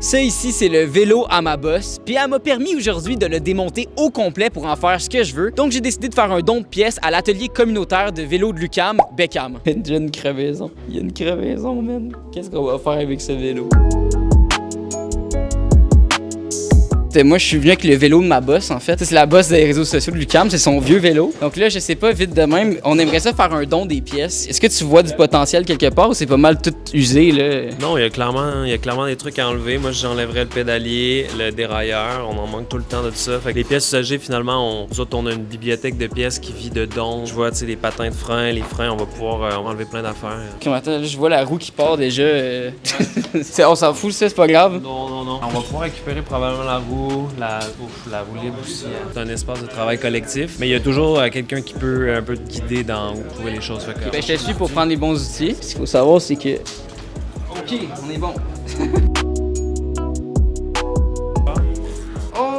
Ça ici, c'est le vélo à ma boss, puis elle m'a permis aujourd'hui de le démonter au complet pour en faire ce que je veux. Donc j'ai décidé de faire un don de pièces à l'atelier communautaire de vélo de l'UQAM, Beckham. Il y a déjà une crevaison. Il y a une crevaison, man. Qu'est-ce qu'on va faire avec ce vélo? Moi, je suis venu avec le vélo de ma boss, en fait. C'est la boss des réseaux sociaux de l'UQAM, c'est son vieux vélo. Donc là, je sais pas, vite de même, on aimerait ça faire un don des pièces. Est-ce que tu vois du potentiel quelque part ou c'est pas mal tout usé, là? Non, il y a clairement des trucs à enlever. Moi, j'enlèverais le pédalier, le dérailleur. On en manque tout le temps de tout ça. Fait que les pièces usagées, finalement, nous autres, on a une bibliothèque de pièces qui vit de dons. Je vois, tu sais, les patins de frein, les freins, on va pouvoir enlever plein d'affaires. Ok, attends, là, je vois la roue qui part déjà. On s'en fout, ça, c'est pas grave. Non. On va pouvoir récupérer probablement la roue. La roue libre aussi. C'est un espace de travail collectif, mais il y a toujours quelqu'un qui peut un peu te guider dans où trouver les choses. Fait que, je te suis pour prendre les bons outils. Ce qu'il faut savoir, c'est que... OK, on est bon.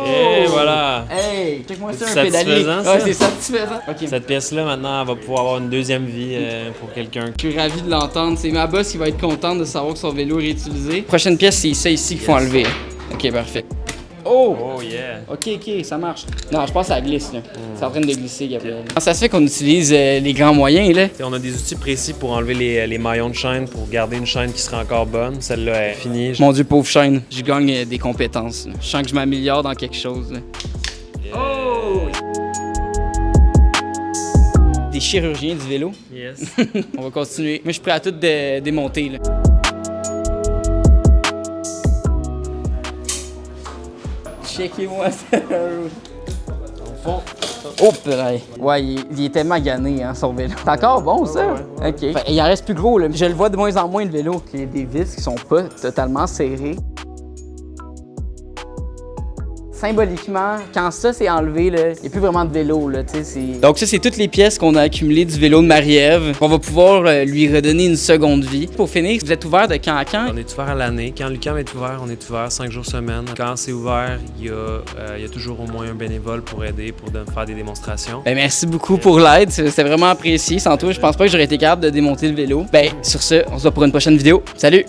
Et voilà! Hey, check-moi ça, un C'est pédalier. satisfaisant, ça? Ouais, c'est satisfaisant. OK. Cette pièce-là, maintenant, elle va pouvoir avoir une deuxième vie pour quelqu'un. Je suis ravi de l'entendre. C'est ma boss qui va être contente de savoir que son vélo est réutilisé. Prochaine pièce, c'est ça ici qu'il faut enlever. OK, parfait. Oh! Oh yeah! OK, ça marche. Non, je pense que ça glisse, là. C'est en train de glisser, Gabriel. Comment ça se fait qu'on utilise les grands moyens, là? On a des outils précis pour enlever les maillons de chaîne, pour garder une chaîne qui serait encore bonne. Celle-là est finie. Mon Dieu, pauvre chaîne. Je gagne des compétences, là. Je sens que je m'améliore dans quelque chose, là. Yeah. Oh! Des chirurgiens du vélo. Yes. On va continuer. Moi, je suis prêt à tout démonter, là. Checkez-moi ça. Au fond. Oh, purée. Ouais, il était magané, hein, son vélo. C'est encore bon, ça? Ouais. OK. Enfin, il en reste plus gros, là. Je le vois de moins en moins, le vélo. Il y a des vis qui sont pas totalement serrées. Symboliquement, quand ça c'est enlevé, il n'y a plus vraiment de vélo. Là, donc ça, c'est toutes les pièces qu'on a accumulées du vélo de Marie-Ève. On va pouvoir lui redonner une seconde vie. Pour finir, vous êtes ouvert de quand à quand? On est ouvert à l'année. Quand l'UQAM est ouvert, on est ouvert 5 jours semaine. Quand c'est ouvert, il y a toujours au moins un bénévole pour aider, pour faire des démonstrations. Ben, merci beaucoup pour l'aide. C'était vraiment apprécié. Sans toi, je pense pas que j'aurais été capable de démonter le vélo. Ben, sur ce, on se voit pour une prochaine vidéo. Salut!